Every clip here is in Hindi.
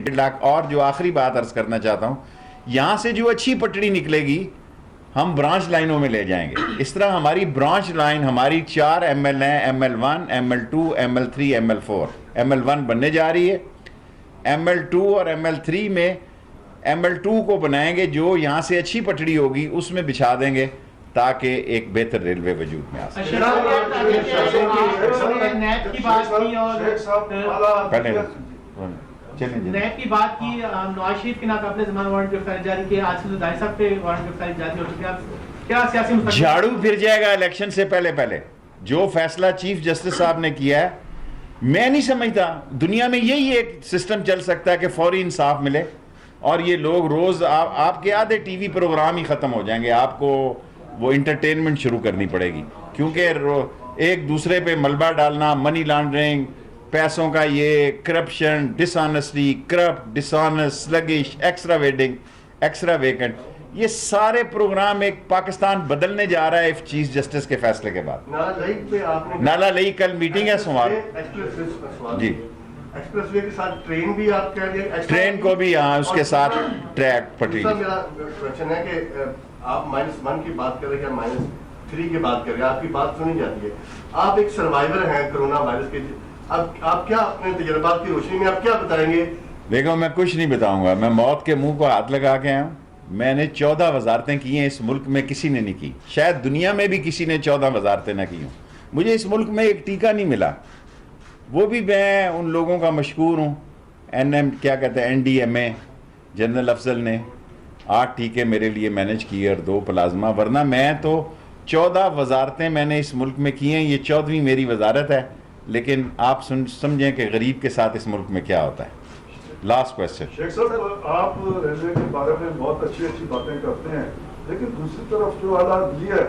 1.5 लाख। और जो आखिरी बात अर्ज करना चाहता हूँ, यहाँ से जो अच्छी पटड़ी निकलेगी हम ब्रांच लाइनों में ले जाएंगे। इस तरह हमारी ब्रांच लाइन, हमारी 4 ML हैं, ML1, ML2, ML3, ML4। ML1 बनने जा रही है, ML2 और ML3 में ML2 को बनाएंगे, जो यहाँ से अच्छी पटड़ी होगी उसमें बिछा देंगे ताकि एक बेहतर रेलवे वजूद में आ सके। नैब की बात की, नवाज शरीफ के नाम पे अपने जमान वारंट गिरफ्तारी जारी की, आज से दाई साहब पे वारंट गिरफ्तारी जारी हो चुकी है। क्या सियासी मुस्तकबिल झाड़ू फिर जाएगा इलेक्शन से पहले पहले। जो फैसला चीफ जस्टिस साहब ने किया है, मैं नहीं समझता दुनिया में यही एक सिस्टम चल सकता है कि फौरी इंसाफ मिले और ये लोग रोज आपके आधे टीवी प्रोग्राम ही खत्म हो जाएंगे, आपको वो इंटरटेनमेंट शुरू करनी पड़ेगी, क्योंकि एक दूसरे पे मलबा डालना, मनी लॉन्ड्रिंग, पैसों का ये corruption, dishonesty, corrupt, dishonest, sluggish, extra waiting, extra vacant, ये सारे प्रोग्राम एक पाकिस्तान बदलने जा रहा है चीफ जस्टिस के फैसले के बाद। नाला लई कल मीटिंग है सोमवार जी, एक्सप्रेसवे के साथ ट्रेन भी आप कह रहे हैं, ट्रेन को भी यहाँ उसके साथ ट्रैक पटरी। मेरा क्वेश्चन है कि आप -1 की बात कर रहे हैं, -3 की बात कर रहे हैं, आपकी बात सुनी जाती है। आप एक सर्वाइवर हैं कोरोना वायरस के, अब आप क्या अपने तजुर्बात की रोशनी में आप क्या बताएंगे? देखो, मैं कुछ नहीं बताऊंगा, मैं मौत के मुंह को हाथ लगा के आया हूँ। मैंने 14 वजारतें की हैं इस मुल्क में, किसी ने नहीं की, शायद दुनिया में भी किसी ने 14 वजारतें ना की हों। मुझे इस मुल्क में एक टीका नहीं मिला, वो भी मैं उन लोगों का मशकूर हूँ। क्या कहते हैं, NDMA जनरल अफजल ने 8 टीके मेरे लिए मैनेज किए और 2 प्लाज्मा, वरना मैं तो 14 वजारतें मैंने इस मुल्क में की हैं, ये 14वीं मेरी वजारत है। लेकिन आप समझें कि गरीब के साथ इस मुल्क में क्या होता है। Last question. शेख साहब, आप रेलवे के बारे में बहुत अच्छी अच्छी बातें करते हैं, लेकिन दूसरी तरफ जो आला अदलिया है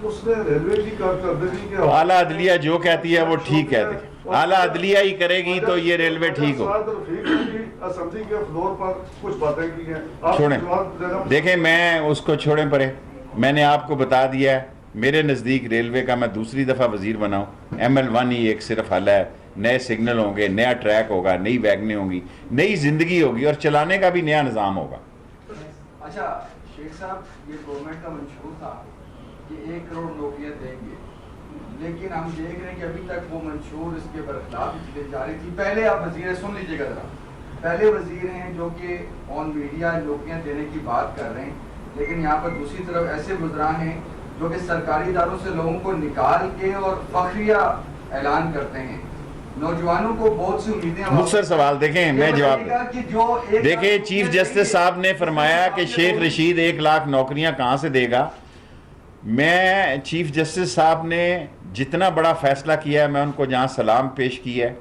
उसने रेलवे की कारकर्दगी के, आला अदलिया जो कहती है वो ठीक कहती है, आला अदलिया ही करेगी तो ये रेलवे ठीक हो। असेंबली के फ्लोर पर कुछ बातें की हैं, छोड़ें, देखें, मैं उसको छोड़ें परे। मैंने आपको बता दिया है, मेरे नज़दीक रेलवे का मैं दूसरी दफ़ा वजीर बनाऊँ, ML1 ही एक सिर्फ हल है। नए सिग्नल होंगे, नया ट्रैक होगा, नई वैगनें होंगी, नई जिंदगी होगी और चलाने का भी नया निज़ाम होगा। अच्छा शेख साहब, ये गवर्नमेंट का मंशूर था कि 1 करोड़ नौकरियां देंगे, लेकिन हम देख रहे हैं कि अभी तक वो मंशूर इसके बरखलाफ चीजें जारी थी। पहले आप वजीर, सुन लीजिएगा जरा, पहले वजीर हैं जो कि ऑन मीडिया नौकरियां देने की बात कर रहे हैं, लेकिन यहाँ पर दूसरी तरफ ऐसे गुजरान हैं जो कि सरकारी इदारों से लोगों को निकाल के और फखरिया ऐलान करते हैं। नौजवानों को बहुत सी उम्मीदें। मुख्तसर सवाल देखें, मैं जवाब देखें। चीफ जस्टिस साहब ने फरमाया कि शेख रशीद 1 लाख नौकरियां कहां से देगा। मैं चीफ जस्टिस साहब ने जितना बड़ा फैसला किया है, मैं उनको जहां सलाम पेश किया है,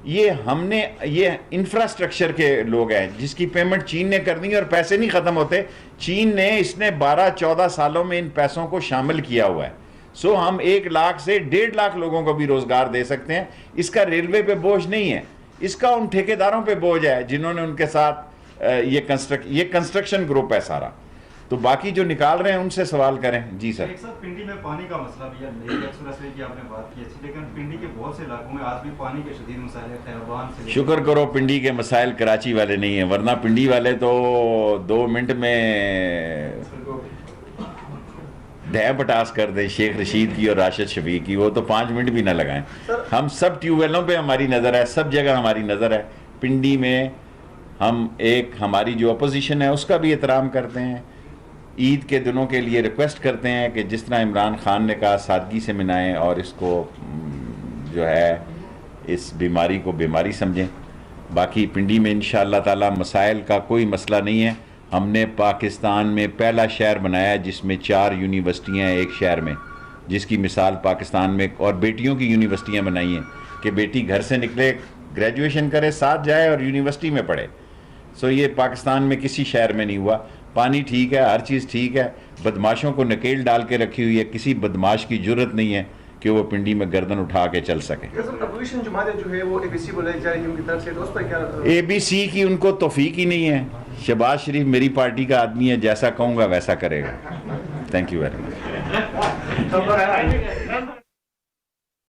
ये इंफ्रास्ट्रक्चर के लोग हैं जिसकी पेमेंट चीन ने कर दी और पैसे नहीं ख़त्म होते। चीन ने इसने 12-14 सालों में इन पैसों को शामिल किया हुआ है। सो हम 1 लाख से 1.5 लाख लोगों को भी रोज़गार दे सकते हैं। इसका रेलवे पे बोझ नहीं है, इसका उन ठेकेदारों पे बोझ है जिन्होंने उनके साथ ये कंस्ट्रक्शन ग्रुप है सारा। तो बाकी जो निकाल रहे हैं उनसे सवाल करें। जी सर। पिंडी में पानी का मसला भी है, नई एक्सप्रेसवे की आपने बात की अच्छी, लेकिन पिंडी के बहुत से इलाकों में आज भी पानी के शदीद मसाइल है, खैरबान से। शुक्र करो पिंडी के मसाइल कराची वाले नहीं है, वरना पिंडी वाले तो 2 मिनट में ढह पटास कर दे शेख रशीद की और राशिद शफीक की, वो तो 5 मिनट भी ना लगाएं। हम सब ट्यूबवेलों पे हमारी नज़र है, सब जगह हमारी नज़र है। पिंडी में हम हमारी जो अपोजिशन है उसका भी एहतराम करते हैं। ईद के दिनों के लिए रिक्वेस्ट करते हैं कि जिस तरह इमरान खान ने कहा सादगी से मनाएं और इसको जो है इस बीमारी को बीमारी समझें। बाकी पिंडी में इंशाअल्लाह ताला मसाइल का कोई मसला नहीं है। हमने पाकिस्तान में पहला शहर बनाया है जिसमें 4 यूनिवर्सिटियाँ हैं एक शहर में, जिसकी मिसाल पाकिस्तान में, और बेटियों की यूनिवर्सिटियाँ बनाई हैं कि बेटी घर से निकले, ग्रेजुएशन करे, साथ जाए और यूनिवर्सिटी में पढ़े। सो ये पाकिस्तान में किसी शहर में नहीं हुआ। पानी ठीक है, हर चीज़ ठीक है, बदमाशों को नकेल डाल के रखी हुई है। किसी बदमाश की जरूरत नहीं है कि वो पिंडी में गर्दन उठा के चल सके। ABC की उनको तौफीक ही नहीं है। शहबाज शरीफ मेरी पार्टी का आदमी है, जैसा कहूँगा वैसा करेगा। Thank you very much.